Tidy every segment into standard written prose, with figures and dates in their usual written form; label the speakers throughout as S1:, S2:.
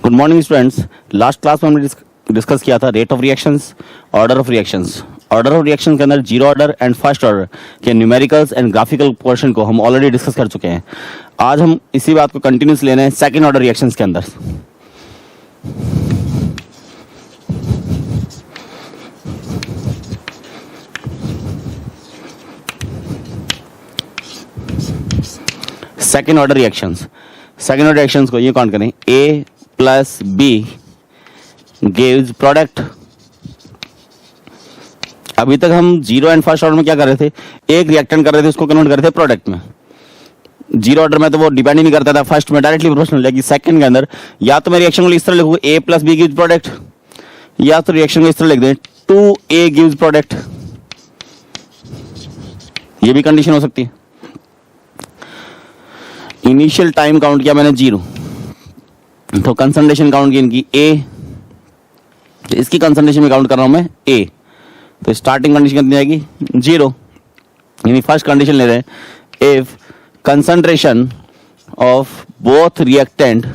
S1: Good morning students. Last class में हमने discuss किया था rate of reactions, order of reactions. Order of reaction के अंदर zero order and first order के न्यूमेरिकल्स एंड ग्राफिकल पोर्शन को हम ऑलरेडी डिस्कस कर चुके हैं। आज हम इसी बात को कंटिन्यूस लेना है सेकंड ऑर्डर रिएक्शंस के अंदर। Second order reactions, second order reactions को ये काउंट करें, ए प्लस बी गिव्स प्रोडक्ट। अभी तक हम जीरो एंड फर्स्ट ऑर्डर में क्या कर रहे थे, एक रिएक्टेंट कर रहे थे, उसको कन्वर्ट कर रहे थे प्रोडक्ट में। जीरो ऑर्डर में तो वो डिपेंड ही नहीं करता था, फर्स्ट में डायरेक्टली प्रोपोर्शनल। लेकिन सेकंड के अंदर या तो मैं रिएक्शन को इस तरह लिखूंगा ए प्लस बी गिव्स प्रोडक्ट, या तो रिएक्शन को इस तरह लिख दें 2a गिव्स प्रोडक्ट। ये भी कंडीशन हो सकती है। इनिशियल टाइम काउंट किया मैंने 0, तो कंसंट्रेशन काउंट की इनकी A, तो इसकी कंसंट्रेशन में काउंट कर रहा हूं मैं A, तो स्टार्टिंग कंडीशन कितनी आएगी 0। यानी फर्स्ट कंडीशन ले रहे हैं, if concentration of both reactant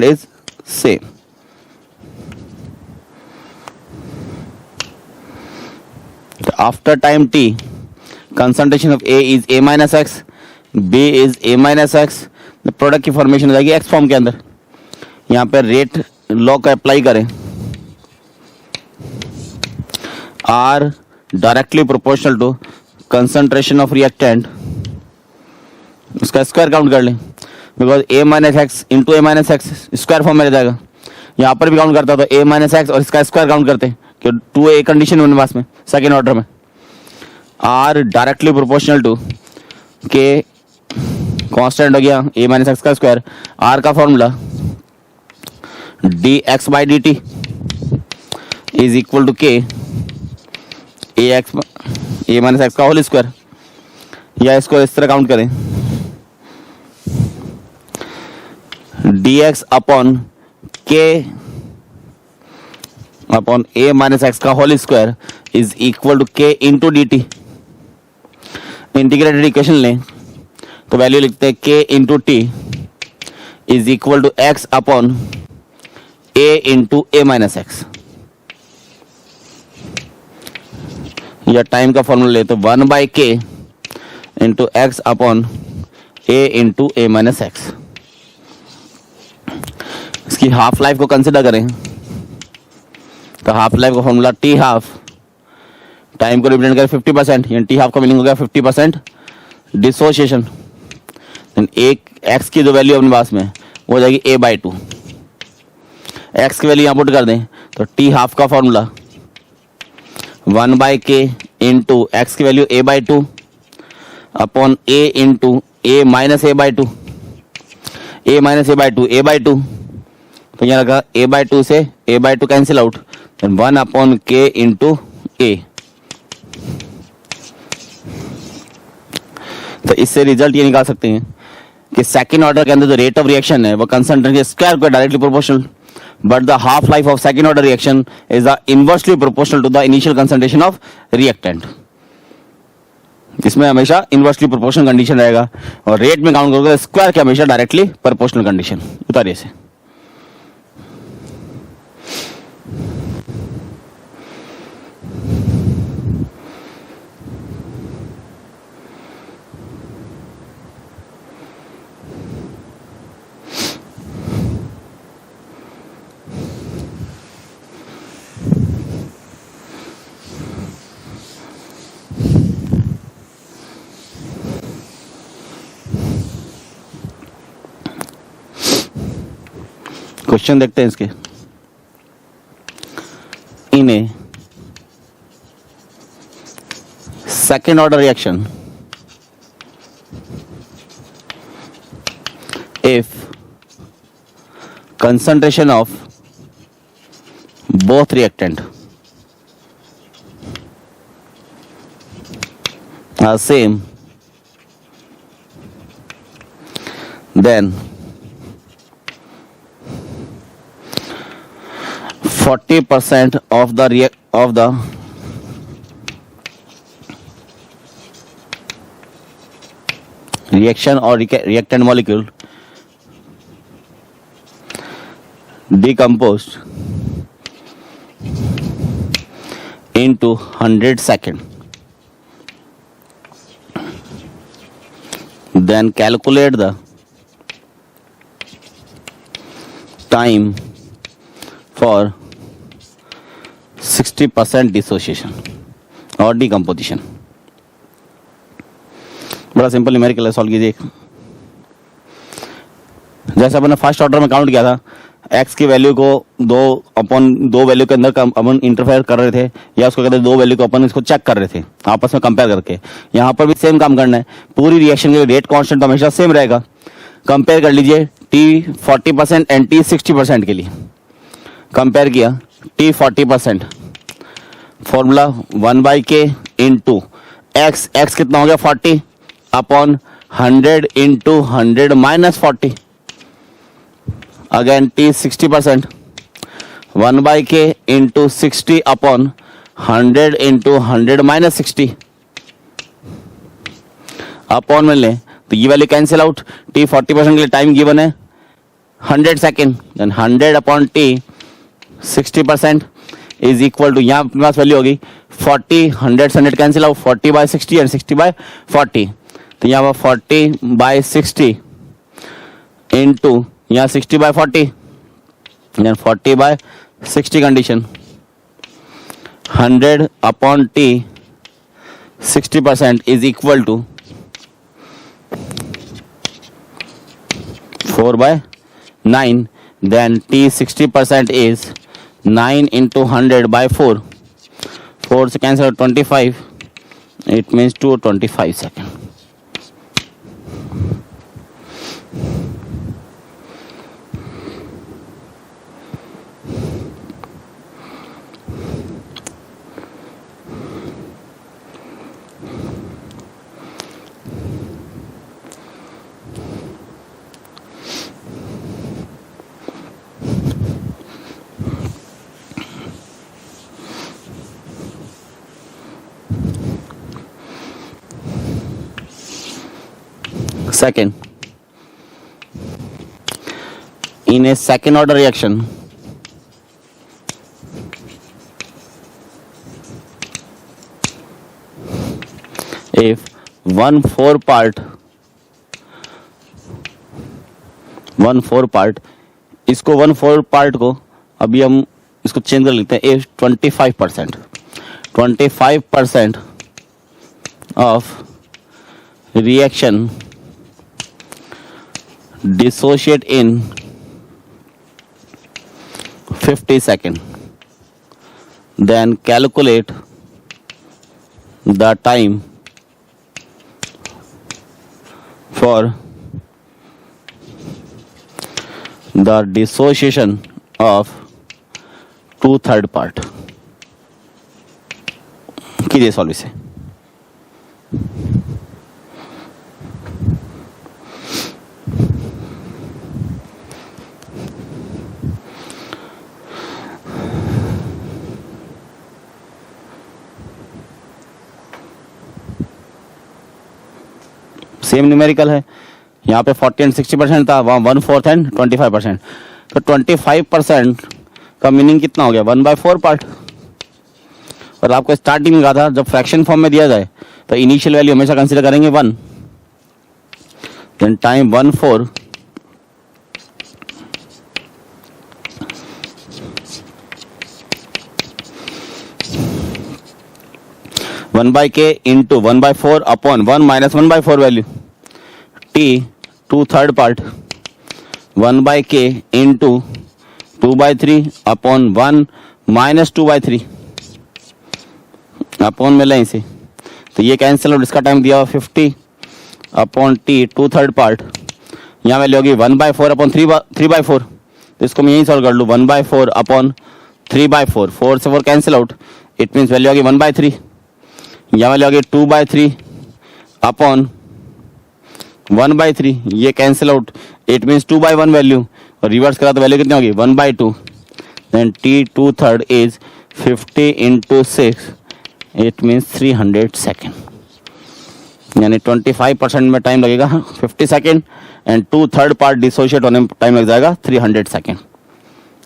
S1: is same. After time t, concentration of A is A minus x, B is A minus x, the product की फॉर्मेशन हो जाएगी x फॉर्म के अंदर। यहाँ पे रेट लॉ का अप्लाई करें, R directly proportional to concentration of reactant, उसका स्क्वायर काउंट कर लें, because A minus x into a minus x square form में रह जाएगा। यहाँ पर भी काउंट करता तो A माइनस एक्स और इसका स्क्वायर काउंट करते कि 2a कंडीशन मेरे पास में सेकेंड ऑर्डर में। R directly proportional to k constant हो गया a माइनस एक्स का स्क्वायर, R का formula dx by dt is equal to k a minus x का होल स्क्वायर, या इसको इस तरह काउंट करें dx upon k upon a minus x का whole square is equal to k into d t. Integrated equation लें तो value लिखते हैं k into t is equal to x upon a into a minus x, या time का formula ले तो 1 by k into x upon a into a minus x. इसकी half life को कंसिडर करें तो हाफ लाइफ का फॉर्मूला टी हाफ, टाइम को रिप्रेजेंट करें 50%, यानी टी हाफ का मीनिंग हो गया 50% डिसोसिएशन। एक एक्स की जो वैल्यू अपने पास में वो हो जाएगी a बाई 2, एक्स की वैल्यू यहाँ पुट कर दें तो टी हाफ का formula 1 by k into x की value a by 2 upon a into a minus A by 2, A minus A by 2 a by 2, तो यहाँ लगा a बाई 2 से a by 2 cancel out, 1 upon के इंटू ए। तो इससे result ये निकाल सकते हैं कि सेकंड ऑर्डर के अंदर जो रेट ऑफ रिएक्शन है वो कंसंट्रेशन के स्क्वायर को directly proportional, but the half life of second order reaction is the inversely proportional to the initial concentration of reactant. इसमें हमेशा इनवर्सली प्रोपोर्शनल कंडीशन रहेगा, और रेट में काउंट करोगे स्क्वायर के हमेशा डायरेक्टली प्रोपोर्शनल कंडीशन। उतारिए से क्वेश्चन देखते हैं इसके। In a second order reaction, if concentration of both reactant are same, then 40% of the reaction or reactant molecule decomposed into 100 seconds. Then calculate the time for 60% dissociation और decomposition. बड़ा simple numerical है, solve कीजिए. जैसे अपन ने first order में count किया था, x की वैल्यू को दो वैल्यू के अंदर अपन इंटरफेयर कर रहे थे, या उसको कहते हैं दो वैल्यू को अपन इसको चेक कर रहे थे आपस में कंपेयर करके. यहाँ पर भी सेम काम करना है. पूरी रिएक्शन के रेट कांस्टेंट तो हमेशा सेम रहेगा. कंपेयर कर लीजिए t 40% एंड t 60% के लिए. कंपेयर किया t 40%, formula 1/k into x कितना हो गया 40 upon 100 into 100 minus 40. Again t 60%, 1/k into 60 upon 100 into 100 minus 60. Upon में लें तो ये वैल्यू कैंसिल आउट. t 40% के लिए टाइम गिवन है 100 second, then 100 upon t 60% is equal to, यहाँ अपने पास वैल्यू होगी 40, 100 से 100 कैंसिल आउट, 40/60 एंड 60/40. तो यहाँ पर 40/60 इंटू यहाँ 60/40, then 40/60 condition, 100 upon t 60% is equal to 4/9. Then t 60% is 9 into 100/4. 4 से cancel 25. It means 225 seconds. Second, in a second order reaction, if 1/4 part, इसको 1/4 पार्ट को अभी हम इसको चेंज कर लेते हैं. if 25% of reaction dissociate in 50 seconds, then calculate the time for the dissociation of 2/3 part. कीजिए सॉल्व इसे. सेम न्यूमेरिकल है. यहाँ पे 40 एंड 60% था, वहाँ 1/4 एंड 25%. तो 25% का मीनिंग कितना हो गया 1/4 पार्ट. और आपको स्टार्टिंग में कहा था जब फ्रैक्शन फॉर्म में दिया जाए तो इनिशियल वैल्यू हमेशा कंसीडर करेंगे 1. Then time 1/4 1/k into 1/4 upon 1 minus 1/4 value t 2/3 part 1/k into 2/3 upon 1 minus 2/3 upon में लें इसे तो ये कैंसिल और इसका टाइम दिया हुआ 50 अपॉन t 2/3 पार्ट. यहाँ वैल्यू होगी 1/4 अपॉन 3/4. तो इसको मैं यहीं सॉल्व कर लूँ 1/4 अपॉन 3/4. 4 से 4 cancel out. It means value होगी 1/3. यहाँ वैल्यू होगी 2/3 अपॉन 1/3. ये cancel out. It means 2/1 value. और रिवर्स करा तो वैल्यू कितनी होगी 1/2. Then t 2/3 is 50 into 6. It means 300 second. यानी 25% में टाइम लगेगा 50 सेकेंड एंड 2/3 पार्ट डिसोशिएट होने में टाइम लग जाएगा 300 सेकेंड।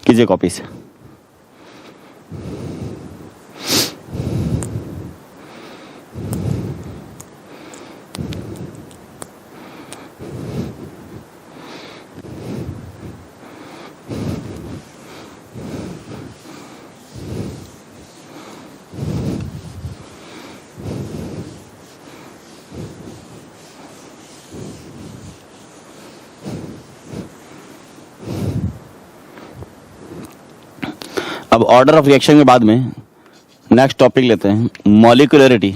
S1: कीजिए कॉपी से। अब ऑर्डर ऑफ रिएक्शन के बाद में नेक्स्ट टॉपिक लेते हैं, molecularity.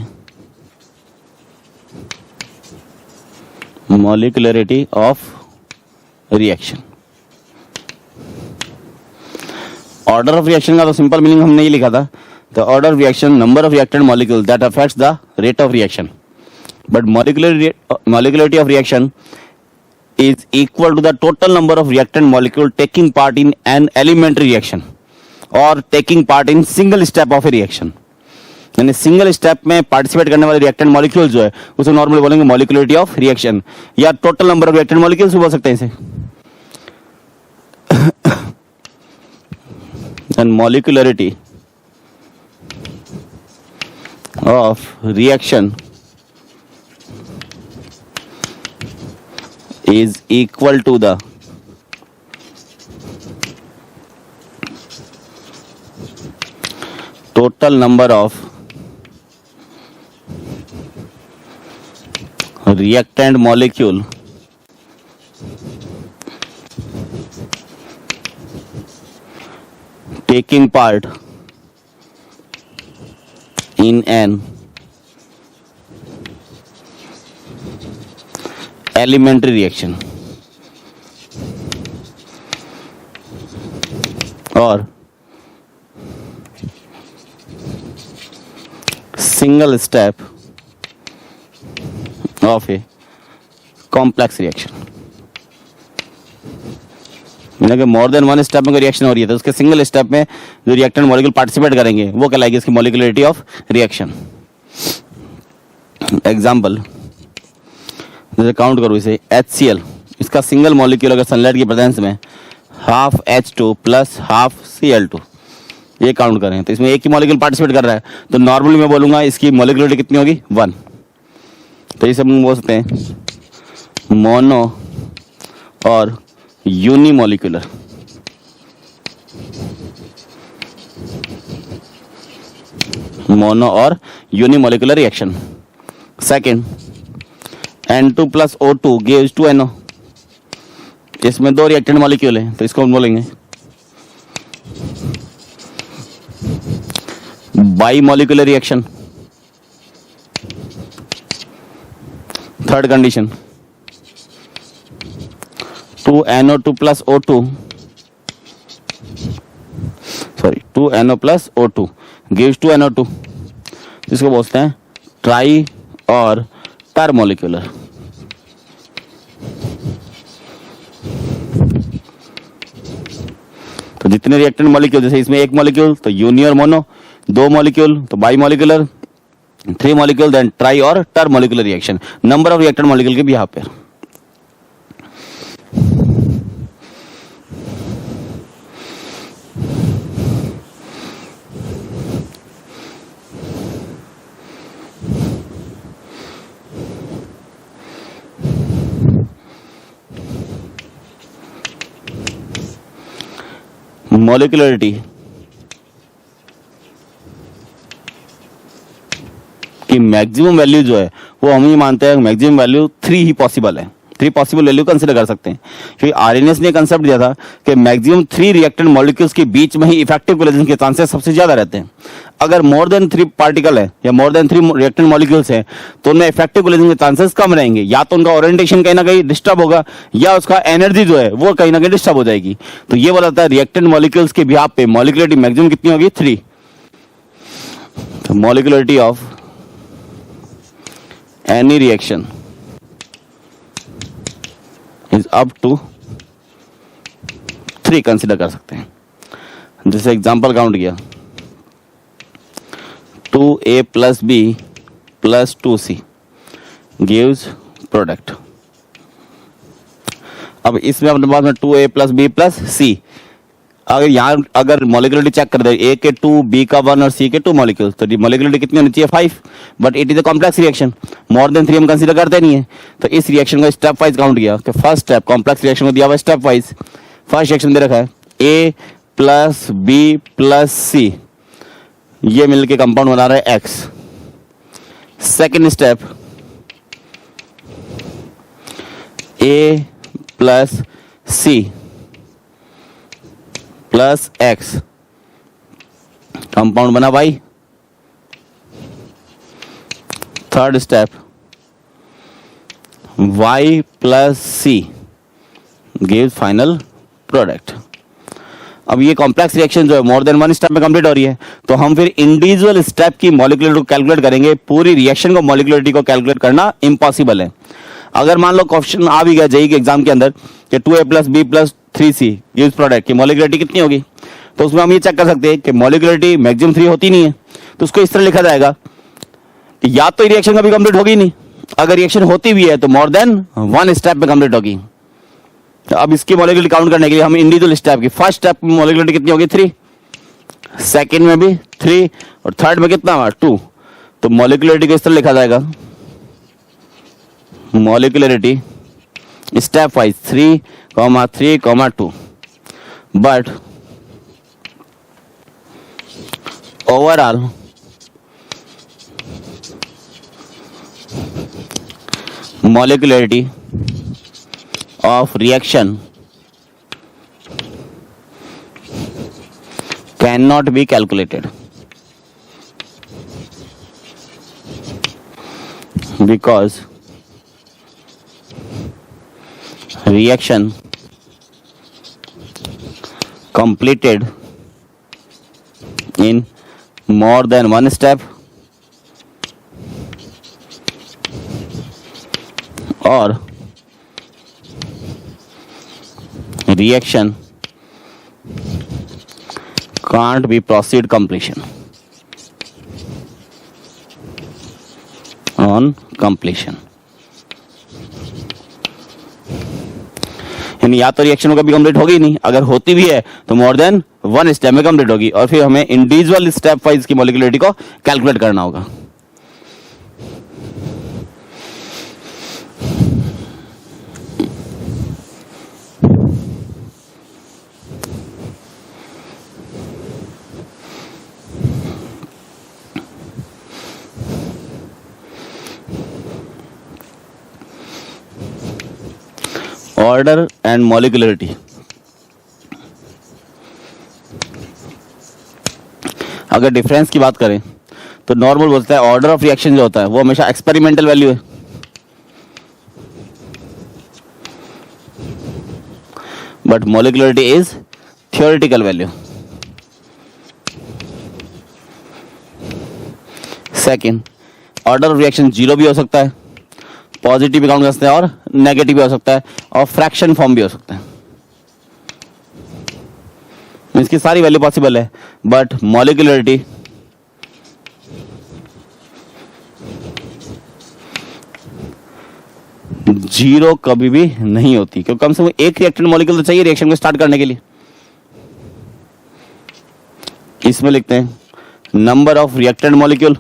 S1: Molecularity of reaction. Order of reaction का तो सिंपल मीनिंग हमने ये लिखा था, the order of reaction number of reactant molecule that affects the rate of reaction, but molecularity of reaction is equal to the total number of reactant molecule taking part in an elementary reaction or taking part in single step of a reaction। यानी single step में participate करने वाले reactant molecule जो है उसे normally बोलेंगे molecularity of reaction, या total number of reactant molecules भी बोल सकते हैं इसे। And molecularity of reaction is equal to the total number of reactant molecule taking part in an elementary reaction or single step of a complex reaction। यानी कि मोर than one step में कोई reaction हो रही है तो उसके सिंगल स्टेप में जो रिएक्टेंट मॉलिक्यूल पार्टिसिपेट करेंगे वो कहलाएगी इसकी मॉलिक्यूलरिटी ऑफ रिएक्शन। एग्जाम्पल जैसे काउंट करो इसे HCl, इसका सिंगल मॉलिक्यूल अगर सनलाइट की प्रेजेंस में half H2 plus half Cl2 ये काउंट करें तो इसमें एक ही मॉलिक्यूल पार्टिसिपेट कर रहा है तो नॉर्मली मैं बोलूंगा इसकी मॉलिक्यूलरिटी कितनी होगी 1। तो इसे हम बोल सकते हैं मोनो और यूनिमॉलिक्यूलर। मोनो और unimolecular reaction. Second N2 plus O2 gives to NO, इसमें दो रिएक्टेंट मॉलिक्यूल है तो इसको हम बोलेंगे by molecular reaction. Third condition 2NO2 plus O2 2NO plus O2 gives to NO2, जिसको बोलते हैं ट्राई और टर मॉलिक्यूलर। तो जितने रिएक्टेंट मॉलिक्यूल जैसे इसमें एक मॉलिक्यूल तो यूनि और मोनो, दो मॉलिक्यूल तो bimolecular, 3 molecule then tri और termolecular reaction. Number of reactant molecule के भी यहाँ पे मॉलिक्यूलरिटी की मैक्सिमम वैल्यू जो है वो हम ही मानते हैं मैक्सिमम वैल्यू 3 ही पॉसिबल है। 3 पॉसिबल वैल्यू कंसिडर कर सकते हैं क्योंकि आरएनएस ने कंसेप्ट दिया था कि मैक्सिमम 3 रिएक्टेंट मॉलिक्यूल्स के बीच में ही इफेक्टिव कोलिजन के चांसेस सबसे ज्यादा रहते हैं। अगर मोर देन 3 पार्टिकल है या मोर देन 3 रिएक्टेंट मॉलिक्यूल्स हैं तो उनमें इफेक्टिव कोलिजन के चांसेस कम रहेंगे, या तो उनका ओरिएंटेशन कहीं ना कहीं डिस्टर्ब होगा या उसका एनर्जी जो है वो कहीं ना कहीं डिस्टर्ब हो जाएगी। तो ये बोला था रिएक्टेंट मॉलिक्यूल्स के बिहाफ पे मॉलिक्यूलरिटी मैक्सिमम कितनी होगी 3। तो molecularity of any reaction is up to 3 consider कर सकते हैं। जैसे एग्जांपल काउंट किया 2A plus B plus 2C, gives product. अब इसमें अपने पास में 2a प्लस बी प्लस सी, अगर यहाँ अगर मॉलिक्यूलरिटी चेक कर दे ए के 2, बी का 1 और सी के 2 मॉलिक्यूल्स, तो मॉलिक्यूलरिटी कितनी होनी चाहिए 5, but it is a complex reaction, more than 3 हम कंसीडर करते नहीं है। तो इस रिएक्शन को स्टेप वाइज काउंट किया कि फर्स्ट स्टेप कॉम्प्लेक्स रिएक्शन को दिया हुआ स्टेप वाइज, फर्स्ट रिएक्शन दे रखा है A plus B plus C, ये मिलके कंपाउंड बना रहा है X. Second step A plus C plus X, compound बना Y. Third step Y plus C gives final product. अब ये कॉम्प्लेक्स रिएक्शन जो है मोर देन वन स्टेप में कंप्लीट हो रही है, तो हम फिर इंडिविजुअल स्टेप की मॉलिक्यूलरिटी को कैलकुलेट करेंगे। पूरी रिएक्शन को मॉलिक्यूलरिटी को कैलकुलेट करना इम्पॉसिबल है। अगर मान लो क्वेश्चन आ भी गया जेई के एग्जाम के अंदर कि 2a plus B plus 3c gives product की मॉलिक्यूलरिटी कितनी होगी, तो उसमें हम ये चेक कर सकते हैं कि मॉलिक्यूलरिटी मैक्सिमम 3 होती नहीं है, तो उसको इस तरह लिखा जाएगा, या तो रिएक्शन कभी कंप्लीट होगी नहीं, अगर रिएक्शन होती भी है तो मोर देन वन स्टेप में कंप्लीट होगी। तो अब इसकी मॉलिक्यूलरिटी काउंट करने के लिए हम इंडिविजुअल स्टेप की, फर्स्ट स्टेप में मॉलिक्यूलरिटी कितनी होगी 3, सेकेंड में भी 3 और थर्ड में कितना हुआ 2, तो मॉलिक्यूलरिटी को इस तरह लिखा जाएगा, molecularity step wise 3, 3, 2, but overall molecularity of reaction cannot be calculated because reaction completed in more than one step or reaction can't be proceed completion on completion। यानी या तो रिएक्शन कभी कंप्लीट होगी नहीं, अगर होती भी है तो मोर देन वन स्टेप में कंप्लीट होगी, और फिर हमें इंडिविजुअल स्टेप वाइज की मॉलिक्यूलरिटी को कैलकुलेट करना होगा। ऑर्डर एंड मॉलिक्यूलरिटी, अगर डिफरेंस की बात करें तो नॉर्मल बोलता है ऑर्डर ऑफ रिएक्शन जो होता है वो हमेशा एक्सपेरिमेंटल वैल्यू है, but molecularity is theoretical value. Second, order of reaction 0 भी हो सकता है, पॉजिटिव भी काउंट कर सकते हैं और नेगेटिव भी हो सकता है, और फ्रैक्शन फॉर्म भी हो सकता है, इसकी सारी वैल्यू पॉसिबल है, बट मॉलिक्यूलरिटी जीरो कभी भी नहीं होती, क्योंकि कम से कम एक रिएक्टेंट मॉलिक्यूल तो चाहिए रिएक्शन को स्टार्ट करने के लिए। इसमें लिखते हैं number of reactant molecule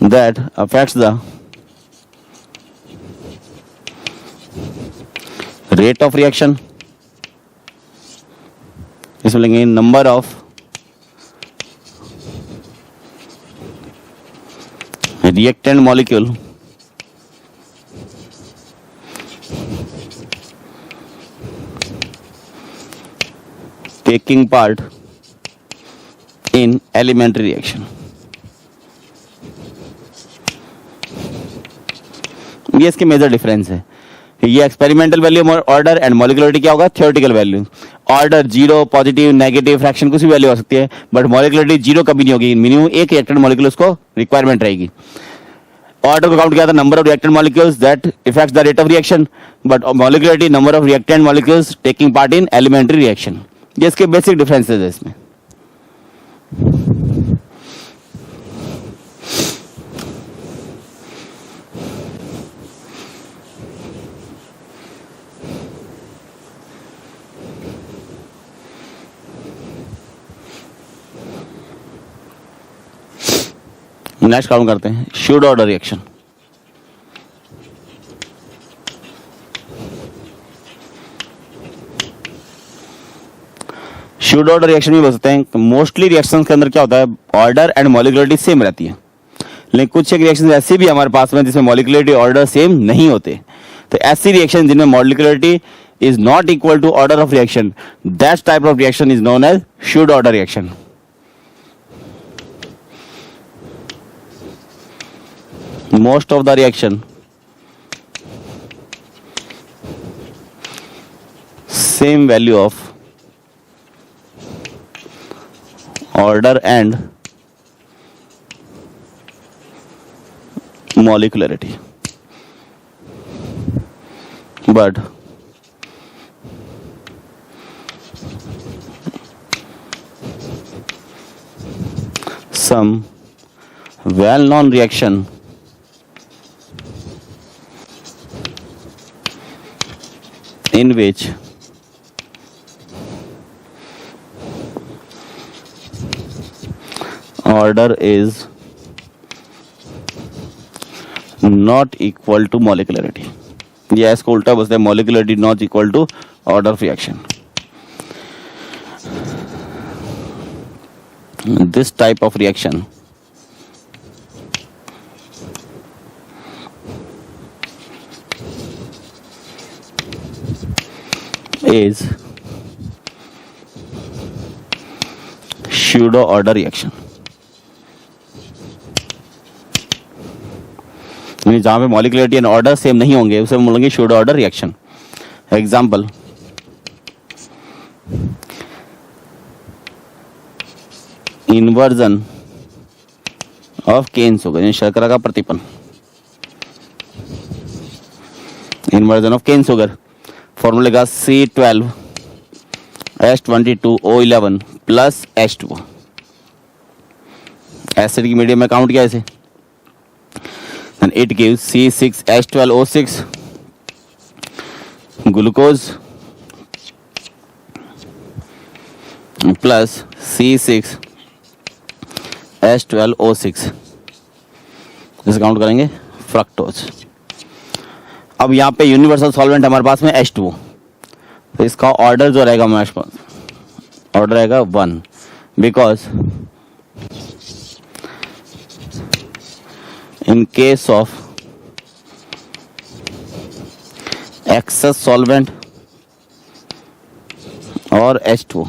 S1: that affects the rate of reaction, इसमें लेंगे number of reactant molecule taking part in elementary reaction। ये इसके मेजर डिफरेंस है। ये experimental value order and molecularity क्या होगा, theoretical value. Order 0, positive, negative, fraction कुछ भी वैल्यू हो सकती है, बट मॉलिक्यूलरिटी 0 कभी नहीं होगी, मिनिमम एक रिएक्टेंट मॉलिक्यूल उसको रिक्वायरमेंट रहेगी। ऑर्डर को काउंट किया था number of reactant molecules that effects the rate of reaction, but molecularity number of reactant molecules taking part in elementary reaction. ये इसके बेसिक डिफरेंसेस है इसमें। नेक्स्ट काउंट करते हैं, should order reaction. Should order reaction भी बोल सकते हैं। मोस्टली रिएक्शंस के अंदर क्या होता है, ऑर्डर एंड मॉलिक्युलरिटी सेम रहती है, लेकिन कुछ एक रिएक्शन ऐसे भी हमारे पास में जिसमें मॉलिक्युलरिटी ऑर्डर सेम नहीं होते। तो ऐसी रिएक्शन जिनमें molecularity is not equal to order of reaction, that type of reaction is known as pseudo order reaction. Most of the reaction same value of order and molecularity, but some well-known reaction in which order is not equal to molecularity, या इसको उल्टा बोलते हैं molecularity not equal to order of reaction. This type of reaction is pseudo order reaction, जहां पे मॉलिक्युलरिटी and order same नहीं होंगे उसे हम बोलेंगे pseudo order reaction. Example, inversion of cane sugar, यानी शर्करा का प्रतिपन, इन्वर्जन ऑफ केन शुगर फॉर्मूले का C12H22O11 प्लस H2O, एसिड की मीडियम में काउंट किया इसे, and it gives C6H12O6 glucose plus C6H12O6, इसे काउंट करेंगे फ्रक्टोज। अब यहाँ पे यूनिवर्सल सॉल्वेंट हमारे पास में H2O, तो इसका ऑर्डर जो रहेगा हमारे पास ऑर्डर रहेगा 1, because in case of excess solvent और H2O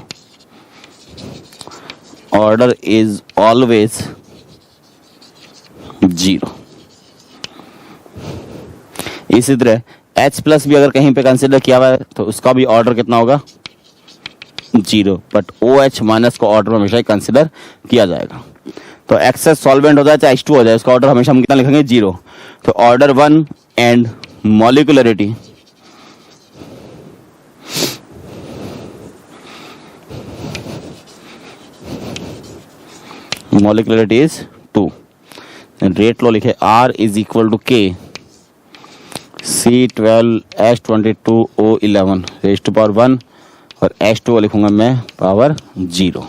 S1: ऑर्डर इज ऑलवेज 0। इसी तरह H प्लस भी अगर कहीं पे कंसिडर किया हुआ है तो उसका भी ऑर्डर कितना होगा 0, बट OH माइनस को ऑर्डर में हमेशा कंसिडर किया जाएगा। तो एक्सेस सॉल्वेंट हो जाए चाहे H2 हो जाए, उसका ऑर्डर हमेशा हम कितना लिखेंगे 0। तो order 1 and molecularity is 2। Rate law लिखे R is equal to K C12H22O11 raise to power 1 और H2O लिखूंगा मैं पावर 0।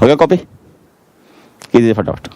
S1: हो गया कॉपी, कीजिए फटाफट।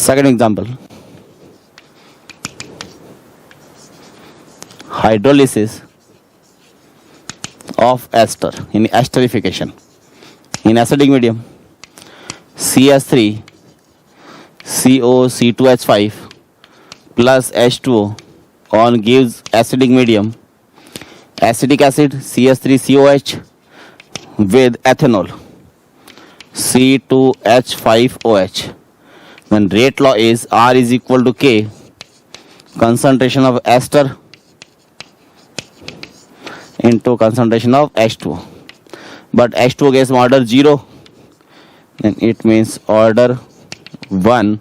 S1: Second example, hydrolysis of ester in esterification. In acidic medium, CS3 COC2H5 plus H2O on gives acidic medium, acetic acid CS3COH with ethanol C2H5OH. Then rate law is R is equal to K, concentration of ester into concentration of H2O. But H2O gas order 0, then it means order 1,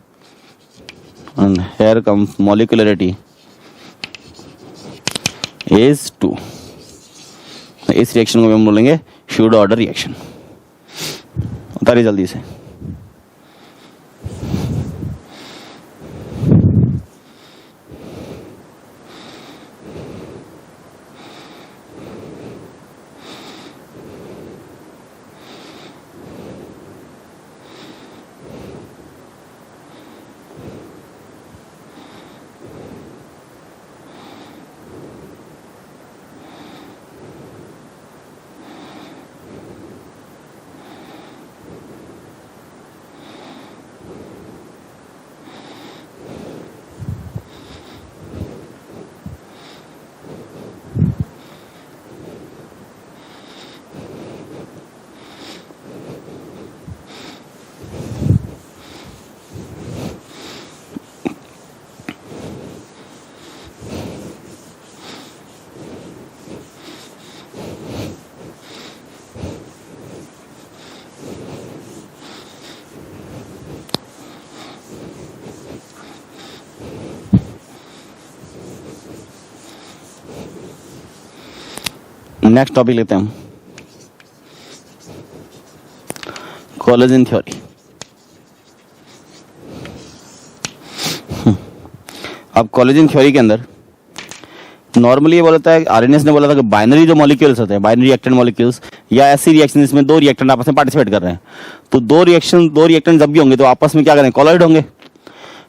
S1: and here comes molecularity is 2. इस reaction को हम बोलेंगे should order reaction. उतारिए जल्दी से. Next topic लेते हैं हम, collagen theory. अब कोलेजन थ्योरी के अंदर नॉर्मली ये बोलता है, आरएनएस ने बोला था कि बाइनरी जो मॉलिक्यूल्स होते हैं, बाइनरी रिएक्टेंट मॉलिक्यूल्स या ऐसी रिएक्शन जिसमें दो रिएक्टेंट आपस में पार्टिसिपेट कर रहे हैं, तो दो रिएक्टेंट जब भी होंगे तो आपस में क्या करें, कोलॉइड होंगे.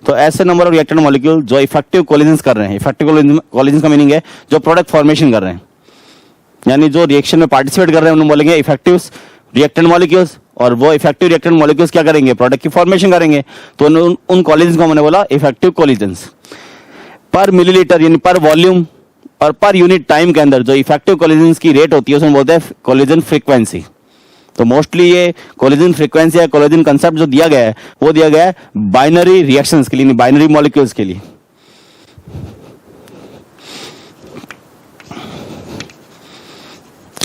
S1: तो ऐसे नंबर ऑफ रिएक्टेंट मॉलिक्यूल जो इफेक्टिव कोलिजन कर रहे हैं, इफेक्टिव कोलिजन का मीनिंग है जो प्रोडक्ट फॉर्मेशन कर रहे हैं, यानी जो रिएक्शन में पार्टिसिपेट कर रहे हैं उन्हें बोलेंगे इफेक्टिव रिएक्टेंट मॉलिक्यूल्स, और वो इफेक्टिव रिएक्टेंट मॉलिक्यूल्स क्या करेंगे, प्रोडक्ट की फॉर्मेशन करेंगे. तो उन कोलिजन को हमने बोला इफेक्टिव कोलिजन्स. पर मिलीलीटर यानी पर वॉल्यूम और पर यूनिट टाइम के अंदर जो इफेक्टिव कोलिजन्स की रेट होती है उसमें बोलते हैं कोलिजन फ्रीक्वेंसी. तो मोस्टली ये कोलिजन फ्रीक्वेंसी या कोलिजन कंसेप्ट जो दिया गया है वो दिया गया है बाइनरी रिएक्शंस के लिए, बाइनरी मॉलिक्यूल्स के लिए.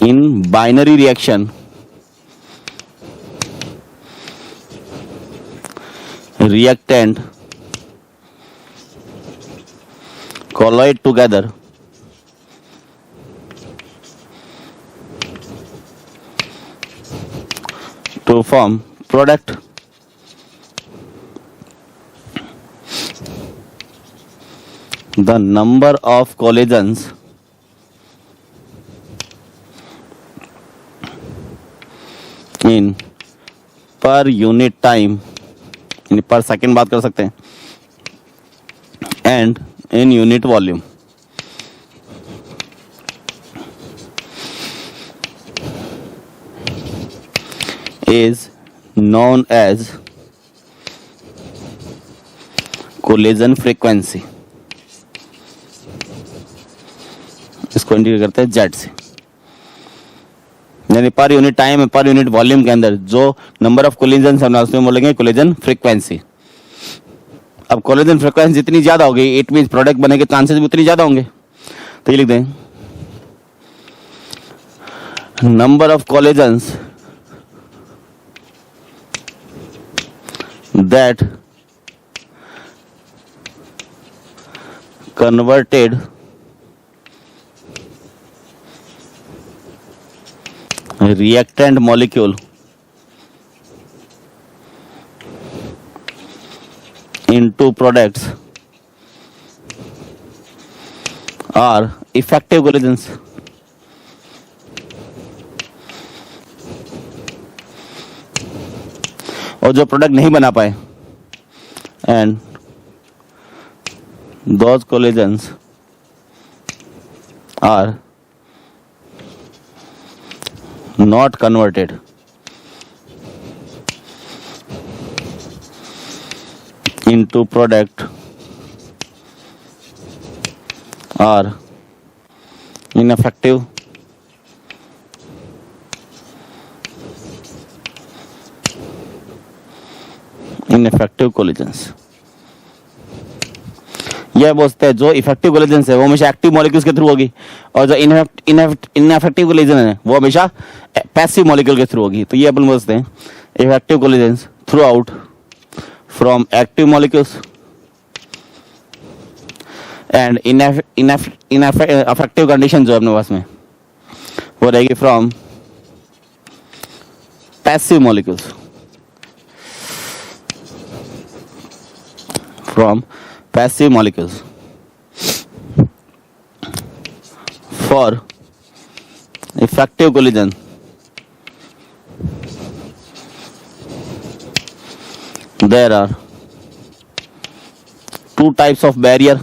S1: In binary reaction, reactant colloid together to form product. The number of collisions in per unit time, यानी पर सेकेंड बात कर सकते हैं, and in unit volume. Is known as collision frequency. इसको इंडिकेट करते हैं जेड से, यानी per unit time per unit volume के अंदर जो नंबर ऑफ कोलिजन हम उसमें बोलेंगे कोलिजन फ्रीक्वेंसी. अब कोलिजन फ्रीक्वेंसी जितनी ज्यादा होगी इट मींस प्रोडक्ट बनने के चांसेस भी उतनी ज्यादा होंगे. तो ये लिख दें, number of collisions that converted reactant molecule into products are effective coalitions. और जो प्रोडक्ट नहीं बना पाए, and those coalitions are not converted into product are ineffective collisions. यह बोलते हैं जो इफेक्टिव कोलिजन्स है वो हमेशा एक्टिव मॉलिक्यूल्स के थ्रू होगी, और जो इनएफेक्टिव कोलिजन है वो हमेशा पैसिव मॉलिक्यूल के थ्रू होगी। तो ये अपन बोलते हैं effective collisions throughout from active molecules and ineffective condition जो है अपने पास में वो रहेगी from passive molecules, from passive molecules for effective collision there are two types of barrier,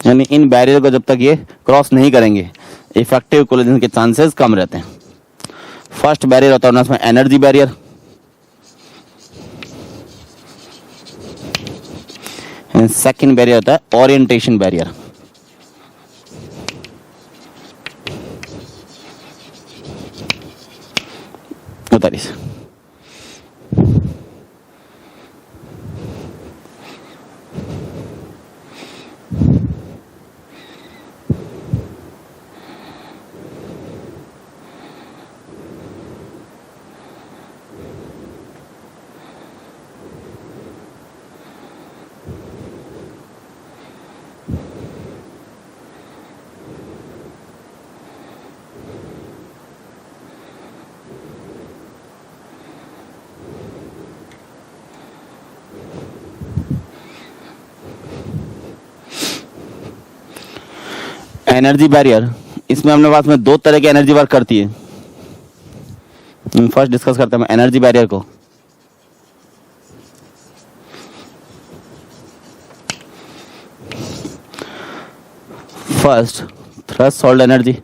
S1: यानी इन बैरियर को जब तक ये क्रॉस नहीं करेंगे इफेक्टिव कोलिजन के चांसेस कम रहते हैं। फर्स्ट बैरियर होता है उसमें energy barrier, and second barrier होता है ओरिएंटेशन बैरियर। उतारिए। एनर्जी बैरियर, इसमें हमने पास में दो तरह की एनर्जी वर्क करती है। फर्स्ट डिस्कस करते हैं एनर्जी बैरियर को। फर्स्ट थ्रेशोल्ड एनर्जी,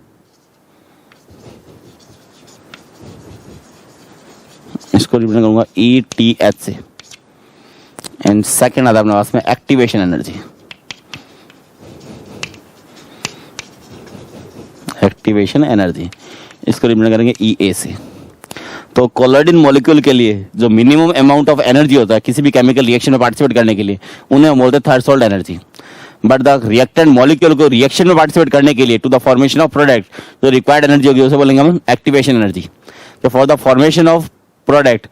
S1: इसको रिप्रेजेंट करूंगा ETH से, एंड सेकेंड आता है अपने पास में एक्टिवेशन एनर्जी। एक्टिवेशन एनर्जी इसको रिप्रेजेंट करेंगे EA से। तो कोलोइडिन मॉलिक्यूल के लिए जो मिनिमम अमाउंट ऑफ एनर्जी होता है किसी भी केमिकल रिएक्शन में पार्टिसिपेट करने के लिए, उन्हें हम बोलते हैं threshold energy. But the reactant molecule को रिएक्शन में पार्टिसिपेट करने के लिए to the formation of product जो रिक्वायर्ड एनर्जी होगी उसे बोलेंगे हम एक्टिवेशन एनर्जी। तो for the formation of product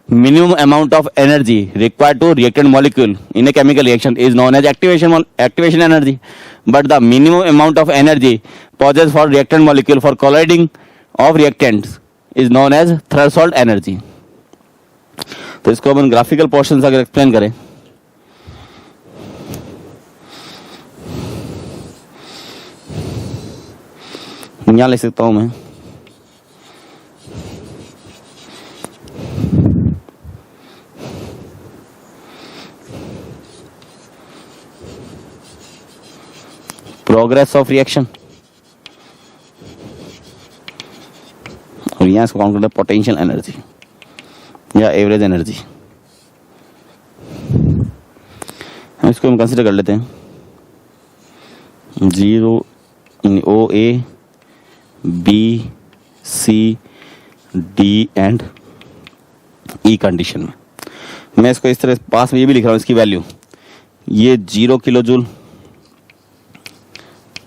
S1: minimum amount of energy required to reactant molecule in a chemical reaction is known as activation energy, but the minimum amount of energy possessed for reactant molecule for colliding of reactants is known as threshold energy. तो इसको अपन graphical portion से अगर explain करें, यहाँ लिख सकता हूं मैं प्रोग्रेस ऑफ रिएक्शन, और यहाँ इसको काउंट करते हैं पोटेंशियल एनर्जी या एवरेज एनर्जी। इसको हम कंसिडर कर लेते हैं 0 OA B C D and E condition में। मैं इसको इस तरह पास में ये भी लिख रहा हूँ, इसकी वैल्यू ये 0 kilo joule,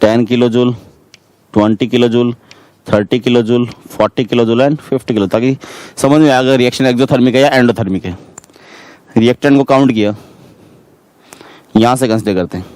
S1: 10 kilo joule, 20 kilo joule, 30 kilo joule, 40 kilo joule and 50 kilo, ताकि समझ में आएगा रिएक्शन एक्सोथर्मिक है या एंडोथर्मिक है। रिएक्टेंट को काउंट किया, यहां से कंसिडर करते हैं।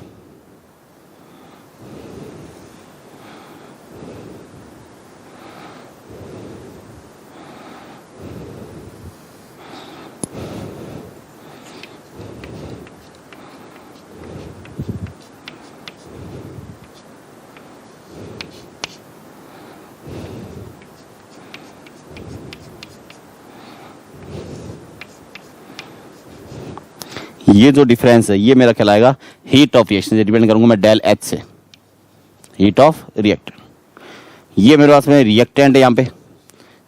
S1: ये जो डिफरेंस है ये मेरा कहलाएगा हीट ऑफ रिएक्शन, डिपेंड करूंगा मैं डेल H से, हीट ऑफ रिएक्टेंट। ये मेरे पास में रिएक्टेंट है यहाँ पे,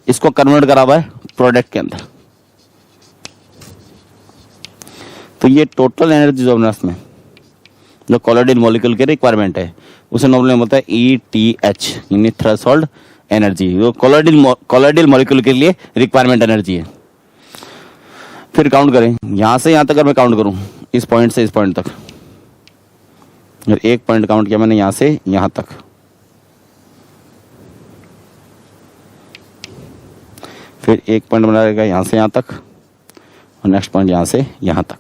S1: इसको कन्वर्ट करा हुआ है प्रोडक्ट के अंदर। तो ये टोटल एनर्जी जो अपने पास में जो कोलोइडल मॉलिक्यूल के रिक्वायरमेंट है उसे नॉर्मली बोलता है ETH, यानी थ्रेशोल्ड एनर्जी, जो कोलोइडल मॉलिक्यूल के लिए रिक्वायरमेंट एनर्जी है। फिर काउंट करें, यहां से यहां तक अगर मैं काउंट करूं, इस पॉइंट से इस पॉइंट तक, एक पॉइंट काउंट किया मैंने यहां से यहां तक, फिर एक पॉइंट बना रहेगा यहां से यहां तक, और नेक्स्ट पॉइंट यहां से यहां तक।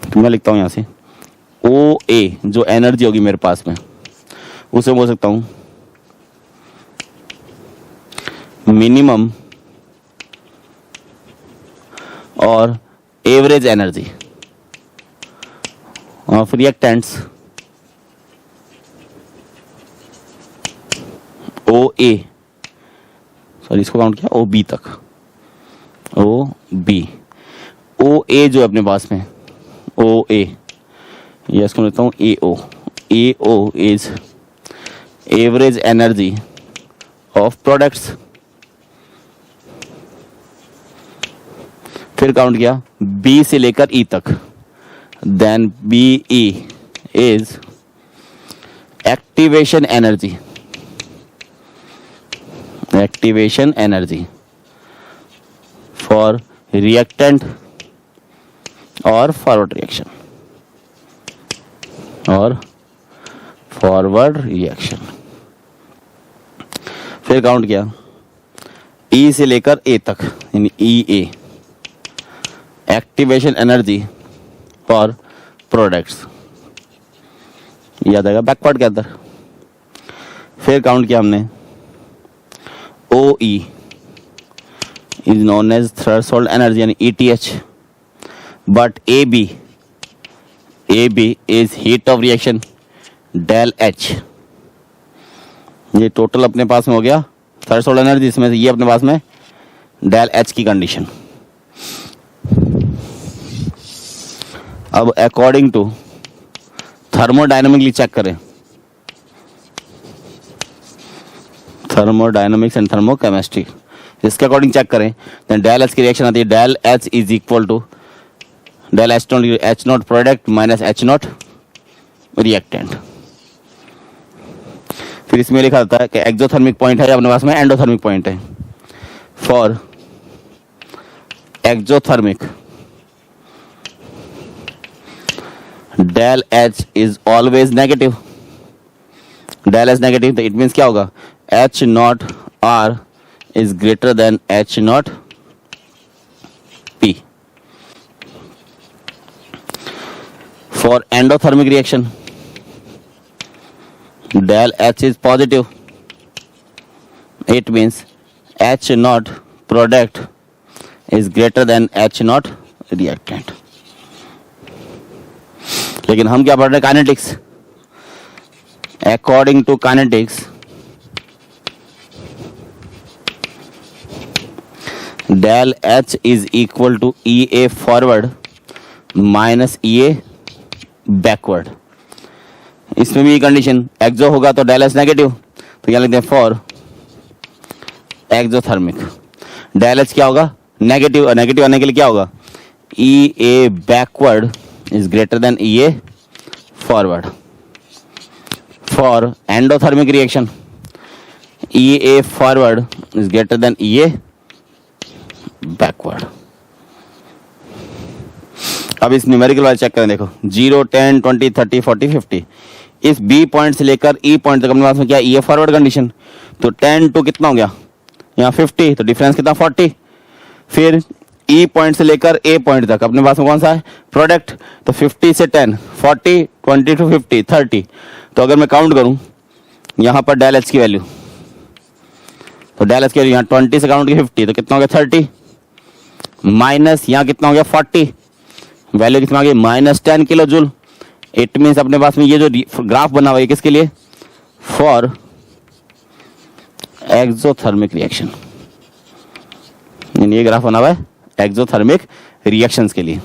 S1: तो मैं लिखता हूं यहां से OA, जो एनर्जी होगी मेरे पास में, उसे बोल सकता हूं मिनिमम और average energy of reactants OA, sorry इसको काउंट किया OB तक, OB, OA जो है अपने पास में OA, या इसको लिखता हूँ AO is average energy of products. फिर काउंट किया B से लेकर E तक, then BE is activation energy, activation energy for reactant और फॉरवर्ड रिएक्शन, और फॉरवर्ड रिएक्शन। फिर काउंट किया E से लेकर A तक, यानी EA activation energy for products, याद आएगा बैकवर्ड के अंदर। फिर काउंट किया हमने OE is known as threshold energy, यानी ETH, but AB is heat of reaction del H। ये टोटल अपने पास में हो गया थ्रेशोल्ड एनर्जी, इसमें से ये अपने पास में डेल H की कंडीशन। अब अकॉर्डिंग टू थर्मोडायनामिकली चेक करें, थर्मोडायनामिक्स एंड थर्मोकेमिस्ट्री, इसके अकॉर्डिंग चेक करें, देन डेल H की रिएक्शन आती है del H is equal to del H not product minus H not reactant. फिर इसमें लिखा जाता है कि एक्सोथर्मिक पॉइंट है अपने पास में एंडोथर्मिक पॉइंट है। For exothermic del H is always negative, del H negative, तो इट मीन्स क्या होगा, H not R is greater than H not P। For endothermic reaction, del H is positive. It means H naught product is greater than H naught reactant. लेकिन हम क्या पढ़ रहे हैं, kinetics. According to kinetics, del H is equal to EA forward minus EA backward. इसमें भी condition एक्सो होगा तो डेल H नेगेटिव, तो क्या लिखते हैं फॉर एक्सोथर्मिक डेल H क्या होगा, नेगेटिव, और नेगेटिव आने के लिए क्या होगा, EA backward is greater then EA forward. For endothermic reaction EA forward is greater then EA backward. अब इस न्यूमेरिकल वाले चेक करें, देखो 0, 10, 20, 30, 40, 50, इस B पॉइंट से लेकर E पॉइंट तक अपने पास में क्या है, फॉरवर्ड कंडीशन, तो 10 to कितना हो गया यहाँ 50, तो डिफरेंस कितना 40। फिर E पॉइंट से लेकर A पॉइंट तक अपने पास में कौन सा है, प्रोडक्ट, तो 50 से 10, 40, 20 to 50, 30, तो अगर मैं काउंट करूं यहाँ पर डेल H की वैल्यू, तो डेल H की वैल्यू यहाँ 20 से काउंट की 50, तो कितना हो गया 30, माइनस यहाँ कितना हो गया 40, वैल्यू कितना आ गई -10 किलो जूल। इट मीन्स अपने पास में ये जो ग्राफ बना हुआ है किसके लिए, फॉर एक्सोथर्मिक रिएक्शन, ये ग्राफ बना हुआ है एक्सोथर्मिक रिएक्शंस के लिए।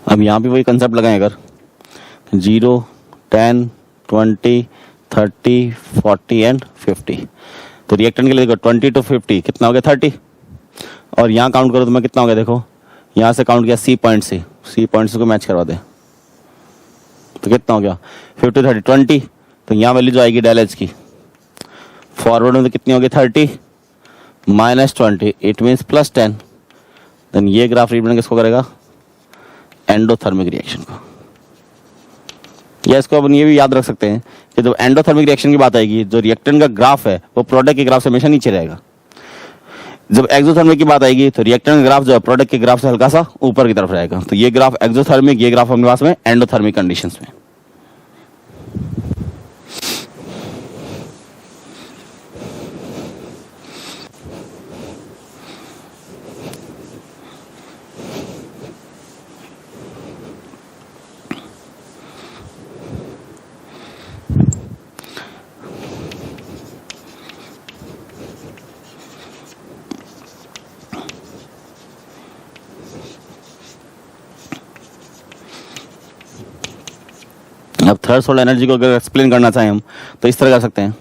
S1: अब यहाँ भी वही कंसेप्ट लगाएं, अगर 0, 10, 20, 30, 40 एंड 50, तो रिएक्टेंट के लिए देखो 20 to 50 कितना हो गया 30, और यहाँ काउंट करो तो मैं कितना हो गया, देखो यहाँ से काउंट किया सी पॉइंट से को मैच करवा दे तो कितना हो गया 50, 30, 20, तो यहाँ वैल्यू जो आएगी डेल एच की फॉरवर्ड में तो कितनी होगी 30 -20, इट मीन्स +10। देन ये ग्राफ रिप्रेजेंट किसको करेगा, एंडोथर्मिक रिएक्शन को। या इसको अपन ये भी याद रख सकते हैं कि जब एंडोथर्मिक रिएक्शन की बात आएगी, जो रिएक्टेंट का ग्राफ है वो प्रोडक्ट के ग्राफ से हमेशा नीचे रहेगा। जब एक्सोथर्मिक की बात आएगी तो रिएक्टेंट का ग्राफ जो है प्रोडक्ट के ग्राफ से हल्का सा ऊपर की तरफ रहेगा। तो ये ग्राफ एक्सोथर्मिक, ये ग्राफ हमारे पास में एंडोथर्मिक कंडीशंस में। अब थ्रेशोल्ड एनर्जी को अगर एक्सप्लेन करना चाहें हम तो इस तरह कर सकते हैं,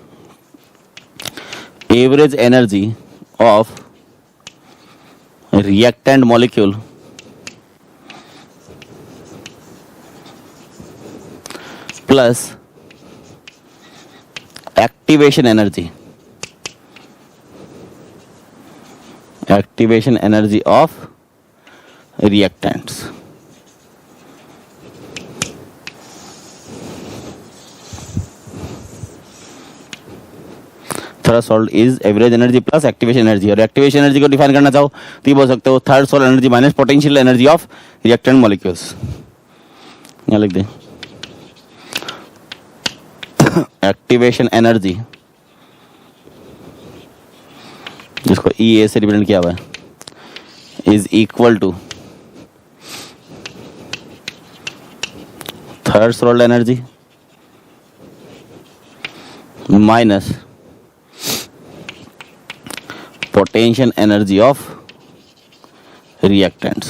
S1: average energy of reactant molecule plus activation energy of reactants. Threshold is average energy plus activation energy, और एक्टिवेशन एनर्जी को डिफाइन करना चाहो तो ये बोल सकते हो threshold energy minus potential energy of reactant molecules. यहाँ लिख दें एक्टिवेशन एनर्जी, जिसको EA से रिप्रेजेंट किया हुआ है, is equal to threshold energy minus potential energy of reactants.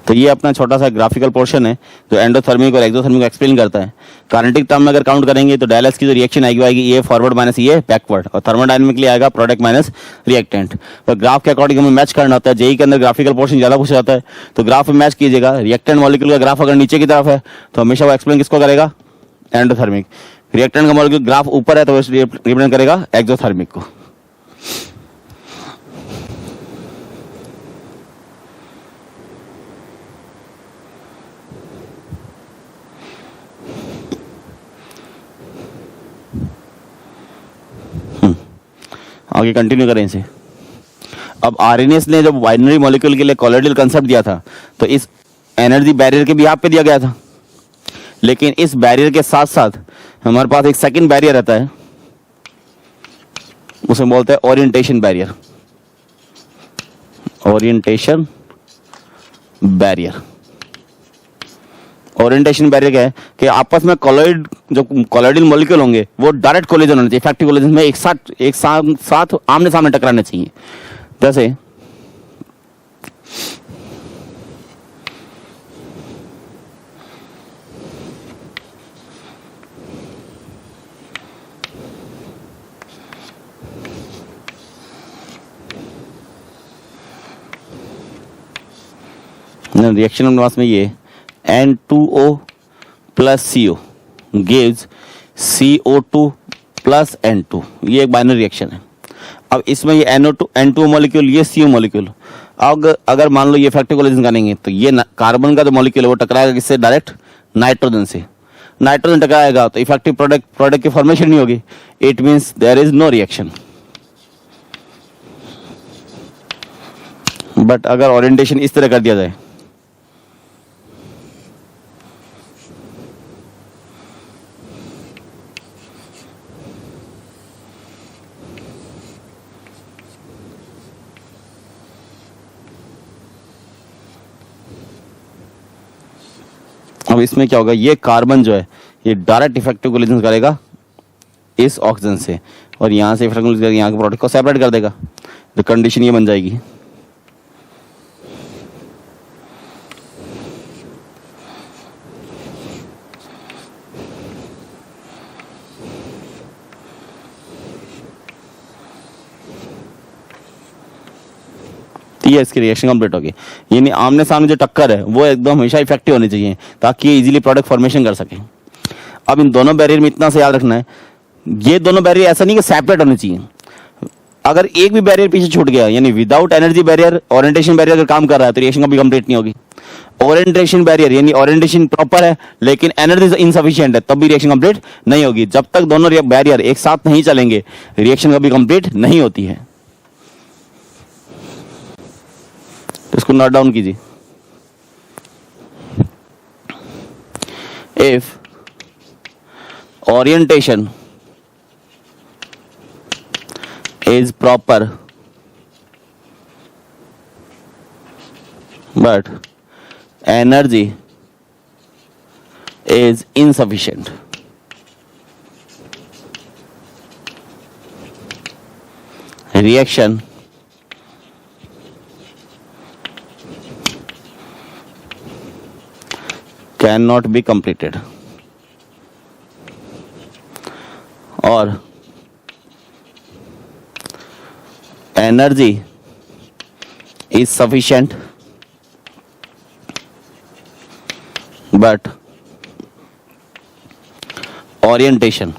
S1: तो ये अपना छोटा सा ग्राफिकल पोर्शन है जो एंडोथर्मिक और एक्सोथर्मिक को एक्सप्लेन करता है। काइनेटिक टर्म में अगर काउंट करेंगे तो डेल एच की जो रिएक्शन आएगी आएगी ये फॉरवर्ड माइनस ये बैकवर्ड, और थर्मोडायनेमिकली आएगा प्रोडक्ट माइनस रिएक्टेंट। और ग्राफ के अकॉर्डिंग हमें मैच करना होता है। जेई के अंदर ग्राफिकल पोर्शन ज्यादा पूछा जाता है, तो ग्राफ में मैच कीजिएगा। रिएक्टेंट मॉलिक्यूल का ग्राफ अगर नीचे की तरफ है तो हमेशा वो एक्सप्लेन किसको करेगा, एंडोथर्मिक। रिएक्टेंट का मॉलिक्यूल ग्राफ ऊपर है तो वो रिप्रेजेंट करेगा एक्सोथर्मिक को। आगे कंटिन्यू करें इसे। अब आरएनएस ने जब बाइनरी मॉलिक्यूल के लिए कोलोइडल कंसेप्ट दिया था तो इस एनर्जी बैरियर के भी यहाँ पे दिया गया था, लेकिन इस बैरियर के साथ साथ हमारे पास एक सेकंड बैरियर रहता है, उसे बोलते हैं orientation barrier. Orientation barrier orientation barrier क्या है कि आपस में कोलॉइड जो कोलॉइडल मॉलिक्यूल होंगे वो डायरेक्ट कोलिजन होना चाहिए, इफेक्टिव कोलिजन में एक साथ आमने सामने टकराने चाहिए। जैसे रिएक्शन अपने पास में ये N2O plus CO gives CO2 plus N2, ये एक बाइनरी रिएक्शन है। अब इसमें ये N2O मॉलिक्यूल, ये CO मॉलिक्यूल, अगर मान लो ये इफेक्टिव कोलिजन करेंगे तो ये कार्बन का जो मॉलिक्यूल है वो टकराएगा किससे? डायरेक्ट नाइट्रोजन से। नाइट्रोजन टकराएगा तो इफेक्टिव प्रोडक्ट की फॉर्मेशन नहीं होगी। It means there is no reaction. But अगर ओरिएंटेशन इस तरह कर दिया जाए, अब इसमें क्या होगा, ये कार्बन जो है ये डायरेक्ट इफेक्टिव कोलिजन करेगा इस ऑक्सीजन से और यहाँ से इफेक्टिव कोलिजन यहाँ के प्रोडक्ट को सेपरेट कर देगा। तो कंडीशन ये बन जाएगी ये इसकी रिएक्शन कंप्लीट होगी। यानी आमने सामने जो टक्कर है वो एकदम हमेशा इफेक्टिव होनी चाहिए ताकि ये इजीली प्रोडक्ट फॉर्मेशन कर सके। अब इन दोनों बैरियर में इतना से याद रखना है, ये दोनों बैरियर ऐसा नहीं कि सेपरेट होने चाहिए। अगर एक भी बैरियर पीछे छूट गया, यानी without energy barrier orientation barrier अगर काम कर रहा है तो रिएक्शन कभी कंप्लीट नहीं होगी। ओरिएंटेशन बैरियर यानी ओरिएंटेशन प्रॉपर है लेकिन एनर्जी इनसफिशिएंट है, तब भी रिएक्शन कंप्लीट नहीं होगी। जब तक दोनों बैरियर एक साथ नहीं चलेंगे रिएक्शन कभी कंप्लीट नहीं होती है। इसको नोट डाउन कीजिए। If orientation is proper but energy is insufficient, reaction cannot be completed, or energy is sufficient but orientation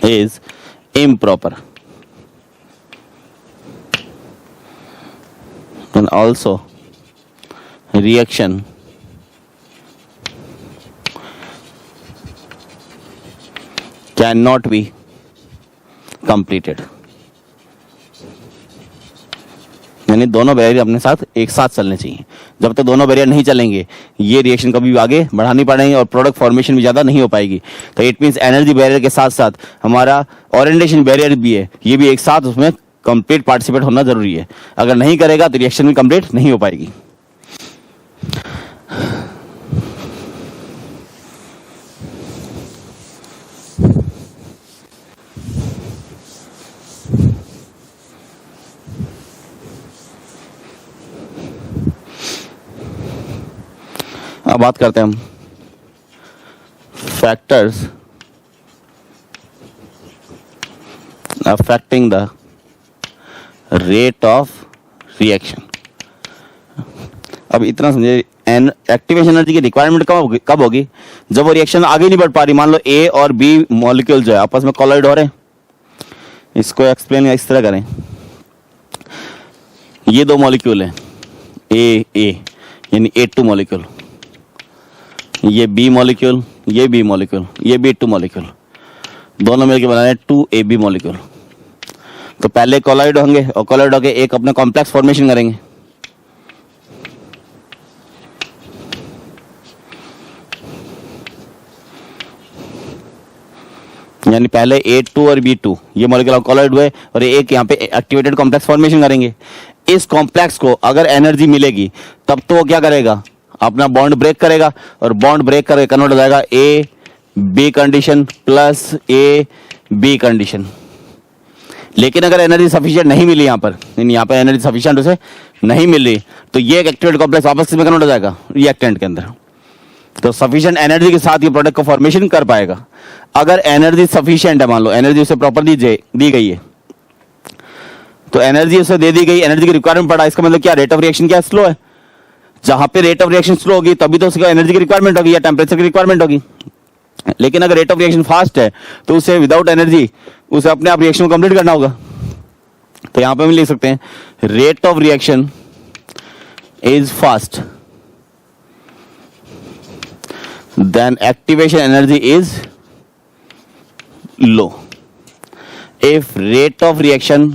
S1: is improper, and also reaction cannot be completed. यानी दोनों बैरियर अपने साथ एक साथ चलने चाहिए। जब तक दोनों बैरियर नहीं चलेंगे ये रिएक्शन कभी भी आगे बढ़ा नहीं पाएंगे और प्रोडक्ट फॉर्मेशन भी ज़्यादा नहीं हो पाएगी। तो इट मीन्स एनर्जी बैरियर के साथ साथ हमारा ओरिएंटेशन बैरियर भी है, ये भी एक साथ उसमें कंप्लीट पार्टिसिपेट होना जरूरी है। अगर नहीं करेगा तो रिएक्शन भी कंप्लीट नहीं हो पाएगी। अब बात करते हैं हम factors affecting the rate of reaction. अब इतना समझे, एक्टिवेशन एनर्जी की रिक्वायरमेंट कब होगी? जब वो रिएक्शन आगे नहीं बढ़ पा रही। मान लो ए और बी मॉलिक्यूल जो है आपस में कोलाइड हो रहे हैं। इसको एक्सप्लेन इस तरह करें, ये दो मॉलिक्यूल हैं ए यानी A2 मॉलिक्यूल, ये बी मॉलिक्यूल, ये बी मॉलिक्यूल, ये B2 मॉलिक्यूल, दोनों मिलकर बना रहे हैं 2AB मॉलिक्यूल। तो पहले कोलाइड होंगे और कोलाइड होके एक अपना कॉम्प्लेक्स फॉर्मेशन करेंगे। यानी पहले A2 और B2 ये मॉलिक्यूल कोलाइड हुए और एक यहाँ पे एक्टिवेटेड कॉम्प्लेक्स फॉर्मेशन करेंगे। इस कॉम्प्लेक्स को अगर एनर्जी मिलेगी तब तो वो क्या करेगा, अपना बॉन्ड ब्रेक करेगा और बॉन्ड ब्रेक करके कन्वर्ट हो जाएगा A B condition plus A B condition. लेकिन अगर एनर्जी सफिशिएंट नहीं मिली यहाँ पर, यहाँ पर एनर्जी सफिशिएंट उसे नहीं मिल रही, तो ये एक एक्टिवेटेड कॉम्प्लेक्स वापस किसमें कन्वर्ट हो जाएगा, रिएक्टेंट के अंदर। तो सफिशिएंट एनर्जी के साथ ये प्रोडक्ट को फॉर्मेशन कर पाएगा। अगर एनर्जी सफिशिएंट है, मान लो एनर्जी उसे प्रॉपर दी गई है, तो एनर्जी उसे दे दी गई, एनर्जी की रिक्वायरमेंट पड़ा, इसका मतलब क्या, रेट ऑफ रिएक्शन क्या स्लो है। जहां पे रेट ऑफ रिएक्शन स्लो होगी तभी तो उसका एनर्जी की रिक्वायरमेंट होगी या टेम्परेचर की रिक्वायरमेंट होगी। लेकिन अगर रेट ऑफ रिएक्शन फास्ट है तो उसे विदाउट एनर्जी उसे अपने आप रिएक्शन को कंप्लीट करना होगा। तो यहां पे हम लिख सकते हैं rate of reaction is fast then activation energy is low. If rate of reaction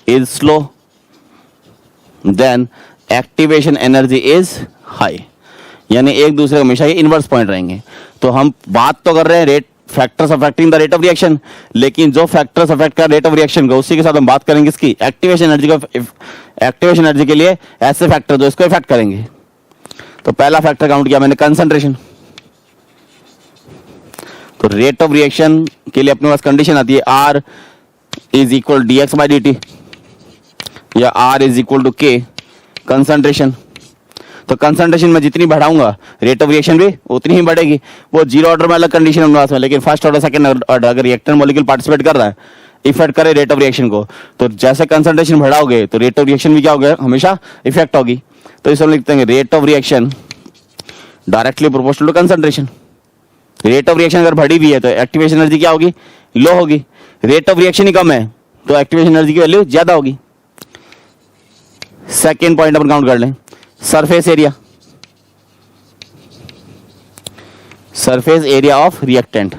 S1: is slow then activation energy is high. यानी एक दूसरे का हमेशा ये इनवर्स पॉइंट रहेंगे। तो हम बात तो कर रहे हैं rate factors affecting the rate of reaction, लेकिन जो फैक्टर्स अफेक्ट कर रेट ऑफ रिएक्शन को उसी के साथ हम बात करेंगे इसकी एक्टिवेशन एनर्जी का। एक्टिवेशन एनर्जी के लिए ऐसे फैक्टर जो इसको इफेक्ट करेंगे। तो पहला फैक्टर काउंट किया मैंने कंसंट्रेशन। तो रेट ऑफ रिएक्शन के लिए अपने पास कंडीशन आती है R is equal dx by dt या R is equal to K concentration. तो कंसंट्रेशन में जितनी बढ़ाऊंगा रेट ऑफ रिएक्शन भी उतनी ही बढ़ेगी। वो जीरो ऑर्डर में अलग कंडीशन है पास में, लेकिन फर्स्ट ऑर्डर सेकंड ऑर्डर अगर रिएक्टेंट मॉलिक्यूल पार्टिसिपेट कर रहा है, इफेक्ट करे रेट ऑफ रिएक्शन को, तो जैसे कंसंट्रेशन बढ़ाओगे तो रेट ऑफ रिएक्शन भी क्या होगा, हमेशा इफेक्ट होगी। तो इसे हम लिखते हैं rate of reaction directly proportional to concentration. Rate of reaction अगर बढ़ी हुई है तो एक्टिवेशन एनर्जी क्या होगी, लो होगी। रेट ऑफ रिएक्शन ही कम है तो एक्टिवेशन एनर्जी की वैल्यू ज्यादा होगी। सेकेंड पॉइंट अपन काउंट कर लें, surface area. Surface area of reactant.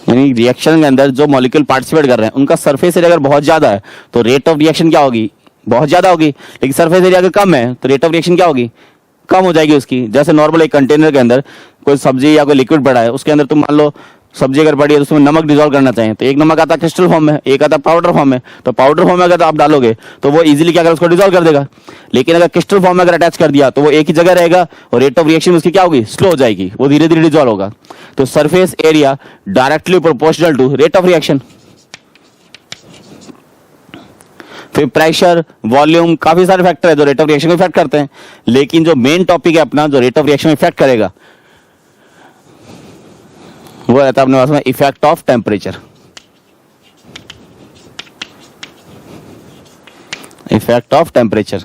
S1: यानी रिएक्शन के अंदर जो मॉलिक्यूल पार्टिसिपेट कर रहे हैं उनका सरफेस एरिया अगर बहुत ज्यादा है तो रेट ऑफ रिएक्शन क्या होगी, बहुत ज्यादा होगी। लेकिन सरफेस एरिया अगर कम है तो रेट ऑफ रिएक्शन क्या होगी, कम हो जाएगी उसकी। जैसे नॉर्मल एक कंटेनर के अंदर कोई सब्जी या कोई लिक्विड पड़ा है, उसके अंदर तुम मान लो सब्जी अगर पड़ी है तो उसमें नमक डिसॉल्व करना चाहिए, तो एक नमक आता है क्रिस्टल फॉर्म में, एक आता है पाउडर फॉर्म में। तो पाउडर फॉर्म में अगर आप डालोगे तो वो इजीली क्या करेगा, उसको डिसॉल्व कर देगा। लेकिन अगर क्रिस्टल फॉर्म में अगर अटैच कर दिया तो वो एक ही जगह रहेगा और रेट ऑफ रिएक्शन उसकी क्या होगी, स्लो हो जाएगी, वो धीरे धीरे डिसॉल्व होगा। तो surface area directly proportional to rate of reaction. फिर प्रेशर, वॉल्यूम, काफी सारे फैक्टर है जो रेट ऑफ रिएक्शन को इफेक्ट करते हैं। लेकिन जो मेन टॉपिक है अपना जो रेट ऑफ रिएक्शन में इफेक्ट करेगा वो रहता है अपने पास में effect of temperature. Effect of temperature.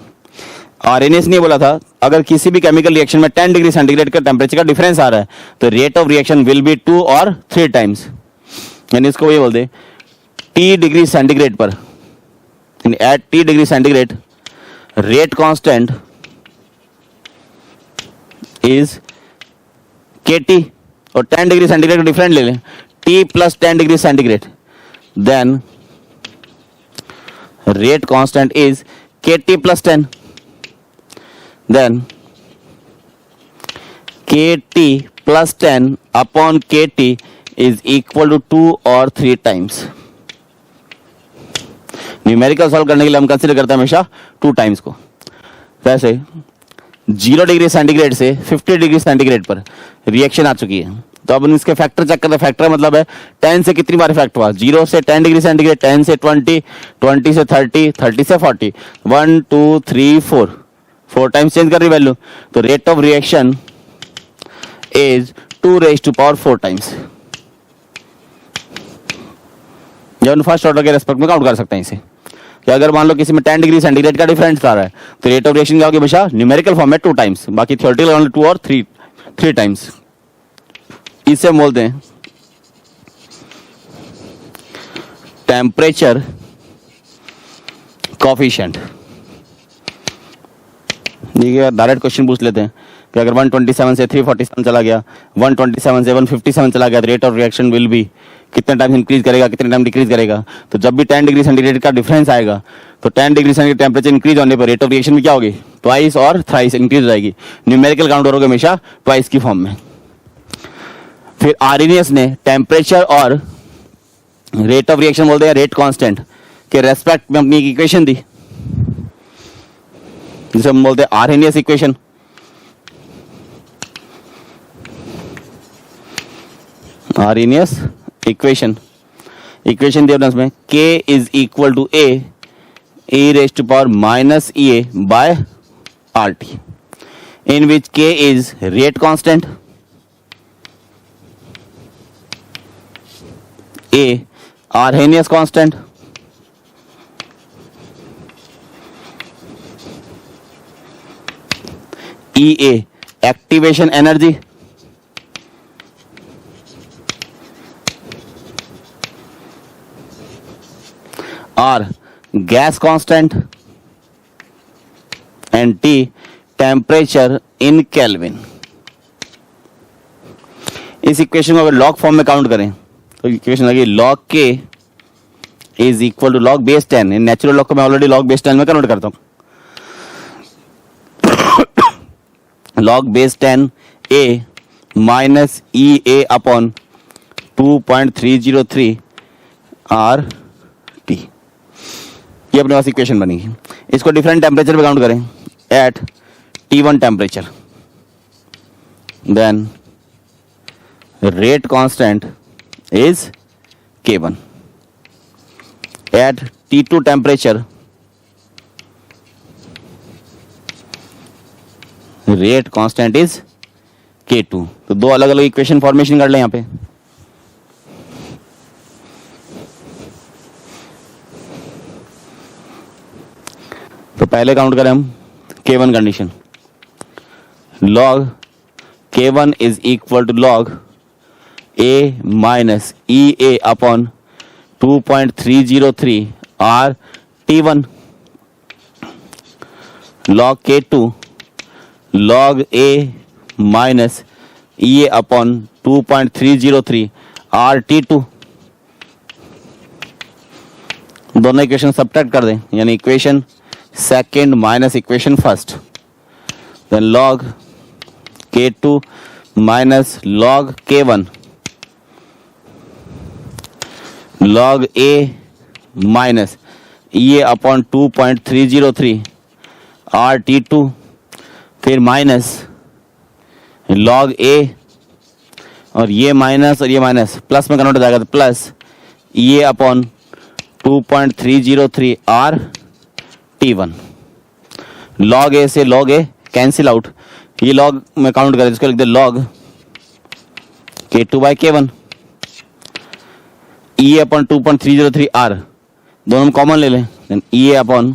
S1: और इन्हें नहीं बोला था, अगर किसी भी केमिकल रिएक्शन में 10 डिग्री सेंटीग्रेड का टेम्परेचर का डिफरेंस आ रहा है तो rate of reaction will be 2 और 3 टाइम्स। यानी इसको ये बोलते हैं T डिग्री सेंटीग्रेड पर, at T degree centigrade rate constant is KT। और 10 डिग्री सेंटीग्रेड डिफरेंट ले लें, T plus 10 degree centigrade, then rate constant is KT plus 10, then KT plus 10 upon KT is equal to 2 और 3 times. Numerical solve करने के लिए हम consider करते हैं हमेशा 2 टाइम्स को। वैसे 0 डिग्री सेंटीग्रेड से 50 डिग्री सेंटीग्रेड पर रिएक्शन आ चुकी है, तो अब इसके फैक्टर चेक करते हैं। फैक्टर मतलब है 10 से कितनी बार इफेक्ट हुआ, 0 से 10 डिग्री सेंटीग्रेड, 10 से 20, 20 से 30, 30 से 40, 1 2 3 4 टाइम्स चेंज कर रही वैल्यू। तो rate of reaction is 2⁴ times. जब फर्स्ट ऑर्डर के रेस्पेक्ट में काउंट कर सकते हैं इसे। कि अगर मान लो किसी में 10 डिग्री सेंटीग्रेड का डिफरेंस आ रहा है तो रेट ऑफ रिएक्शन क्या होगी, हमेशा न्यूमेरिकल फॉर्म में 2 टाइम्स, बाकी थियोरेटिकल ओनली 2 और 3 टाइम्स। इसे हम बोलते हैं टेम्परेचर कोफिशिएंट। देखिए डायरेक्ट क्वेश्चन पूछ लेते हैं कि अगर 127 से 347 चला गया, 127 से 157 चला गया तो rate of reaction will be, कितने टाइम इंक्रीज करेगा, कितने टाइम डिक्रीज करेगा। तो जब भी 10 डिग्री सेंटीग्रेड का डिफरेंस आएगा तो 10 डिग्री सेंटीग्रेड टेम्परेचर इंक्रीज होने पर रेट ऑफ रिएक्शन में क्या होगी, ट्वाइस और थ्राइस इंक्रीज हो जाएगी। न्यूमेरिकल काउंट करोगे हमेशा ट्वाइस की फॉर्म में। फिर आर्हेनियस ने टेम्परेचर और रेट ऑफ रिएक्शन बोलते हैं रेट कांस्टेंट के रेस्पेक्ट में अपनी एक इक्वेशन दी। जिसे हम बोलते हैं Arrhenius equation. Arrhenius equation, equation दिया उसमें k is equal to a e raise to power minus e a by RT, in which k is rate constant, a Arrhenius constant, EA activation energy, R gas constant, and T temperature in kelvin. इस equation को अगर log form में count करें तो equation लगी log के is equal to log base 10। In natural log को मैं ऑलरेडी लॉग बेस 10 में कन्वर्ट करता हूं। लॉग बेस 10 ए माइनस ई ए अपॉन 2.303 आर टी, ये अपने पास इक्वेशन बनेगी। इसको डिफरेंट टेम्परेचर पे काउंट करें eight T1 temperature, then rate constant is K1. At T2 temperature, rate constant is K2। तो दो अलग अलग इक्वेशन फॉर्मेशन कर लें यहाँ पे। तो पहले काउंट करें हम K1 condition, log K1 is equal to log A minus EA upon 2.303 R T1, log K2 log A minus EA upon 2.303 R T2। दोनों इक्वेशन सब्ट्रैक्ट कर दें, यानी equation second minus equation first, then log K2 minus log K1 log A minus EA upon 2.303 RT2, फिर minus log A और ये minus plus में convert हो जाएगा तो plus EA upon 2.303 RT1। log A से log A कैंसिल आउट, ये log में काउंट करें इसको लिख दे log K2 by K1, E upon 2.303 R दोनों में कॉमन ले लें, then E upon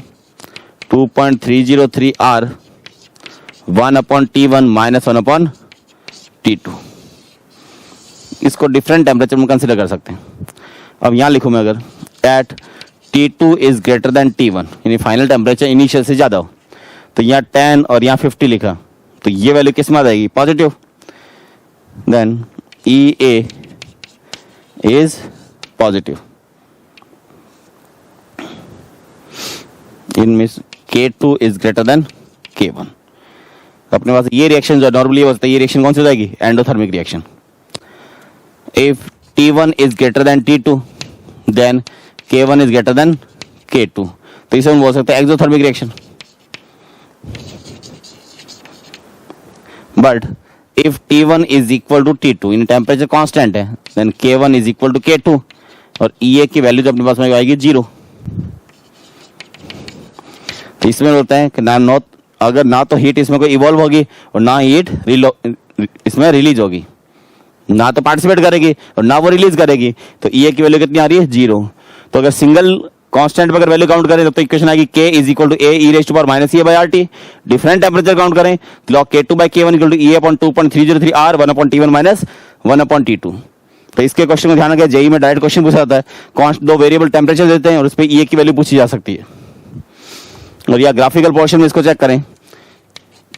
S1: 2.303 R 1 upon T1 minus 1 upon T2। इसको डिफरेंट टेम्परेचर में कंसिडर कर सकते हैं। अब यहाँ लिखूँ मैं अगर eight T2 is greater then T1, यानी फाइनल टेम्परेचर इनिशियल से ज़्यादा हो, तो यहाँ 10 और यहाँ 50 लिखा, तो ये वैल्यू किस में आ जाएगी? Positive. Then E A is positive, इनमें K2 is greater then K1। अपने पास ये रिएक्शन जो नॉर्मली होता है, ये रिएक्शन कौन सी हो जाएगी? Endothermic reaction. If T1 is greater than T2 then K1 is greater than K2, तो इसे हम बोल सकते हैं exothermic reaction. But if T1 is equal to T2, in temperature constant है, then K1 is equal to K2 और EA की value जो अपने पास में आएगी 0। तो इसमें होता है कि अगर ना तो हीट इसमें कोई इवॉल्व होगी और ना हीट इसमें रिलीज होगी, ना तो पार्टिसिपेट करेगी और ना वो रिलीज करेगी, तो EA की वैल्यू कितनी आ रही है? 0। तो अगर सिंगल कांस्टेंट पर अगर वैल्यू काउंट करें तो इक्वेशन आएगी K is equal to A e raise to power minus E by RT। Different temperature count करें तो log K2 by K1 equal to E upon 2.303 R 1 upon T1 minus 1 upon T2। तो इसके question में ध्यान रखिए, JEE में direct question पूछा जाता है, दो वेरिएबल टेम्परेचर देते हैं और उस पर EA की वैल्यू पूछी जा सकती है। और या ग्राफिकल पोर्शन में इसको चेक करें,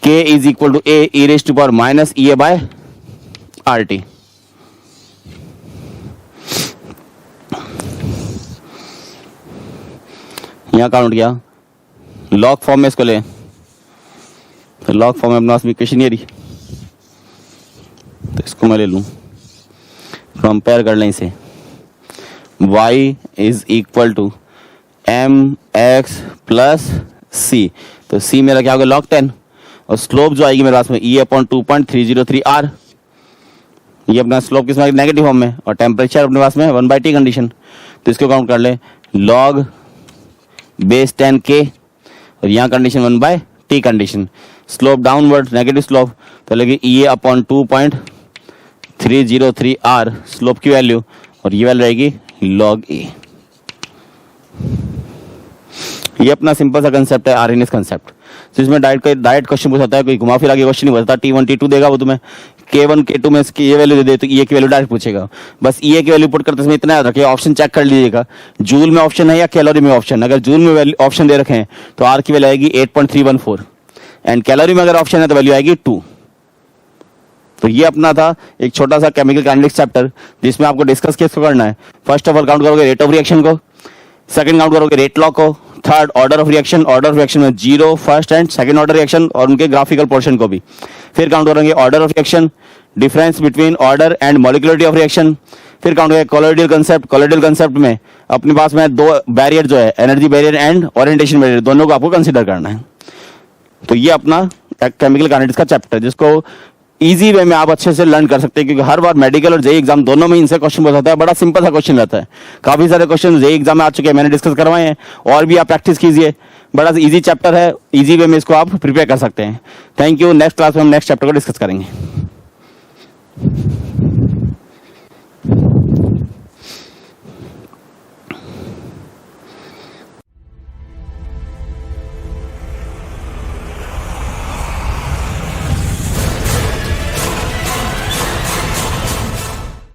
S1: K is equal to A e raise to power minus E by RT। यहाँ काउंट किया, लॉग फॉर्म में इसको ले, तो लॉग फॉर्म में अपने पास इक्वेशन ये रही, तो इसको मैं ले लूँ, कंपेयर कर लें इसे, y is equal to mx plus c। तो सी मेरा क्या होगा log 10 और स्लोप जो आएगी मेरे पास में E अपॉन 2.303 R। ये अपना स्लोप किस में नेगेटिव फॉर्म में और टेम्परेचर अपने पास में 1/T कंडीशन। तो इसको काउंट कर ले log बेस 10K और यहाँ condition 1/T condition. Slope downward negative slope तो लगे E अपॉन 2.303 R स्लोप की वैल्यू और ये वैल्यू रहेगी log E। ये अपना सिंपल सा कंसेप्ट है आरएनएस कंसेप्ट। तो इसमें डायरेक्ट क्वेश्चन पूछता है, कोई घुमा फिरा के क्वेश्चन नहीं पूछता। T1 T2 देगा वो तुम्हें, K1 K2 में इसकी ये वैल्यू दे दे तो E की वैल्यू डायरेक्ट पूछेगा। बस E की वैल्यू पुट करते समय इतना याद रखिए, ऑप्शन चेक कर लीजिएगा जूल में ऑप्शन है या कैलोरी में ऑप्शन। अगर जूल में ऑप्शन दे रखे हैं तो R की वैल्यू आएगी 8.314 एंड कैलोरी में अगर ऑप्शन है तो वैल्यू आएगी 2। तो ये अपना था एक छोटा सा केमिकल काइनेटिक्स चैप्टर जिसमें आपको डिस्कस किसको करना है। फर्स्ट ऑफ ऑल काउंट करोगे रेट ऑफ रिएक्शन को, सेकंड काउंट करोगे रेट लॉ को, थर्ड ऑर्डर ऑफ रिएक्शन में 0 first and second order reaction और उनके ग्राफिकल पोर्शन को भी। फिर काउंट करेंगे order of reaction, difference between order and molecularity of reaction. फिर काउंट करेंगे कोलोइडल कंसेप्ट में अपने पास में दो बैरियर जो है energy barrier and orientation barrier, दोनों को आपको कंसिडर करना है। तो ये अपना केमिकल काइनेटिक्स का चैप्टर जिसको इजी वे में आप अच्छे से लर्न कर सकते हैं, क्योंकि हर बार मेडिकल और जेई एग्जाम दोनों में इनसे क्वेश्चन पूछा जाता है। बड़ा सिंपल सा क्वेश्चन रहता है, काफी सारे क्वेश्चन जेई एग्जाम में आ चुके हैं, मैंने डिस्कस करवाए हैं और भी आप प्रैक्टिस कीजिए। बड़ा इजी चैप्टर है, इजी वे में इसको आप प्रिपेयर कर सकते हैं। Thank you. नेक्स्ट क्लास में हम नेक्स्ट चैप्टर को डिस्कस करेंगे।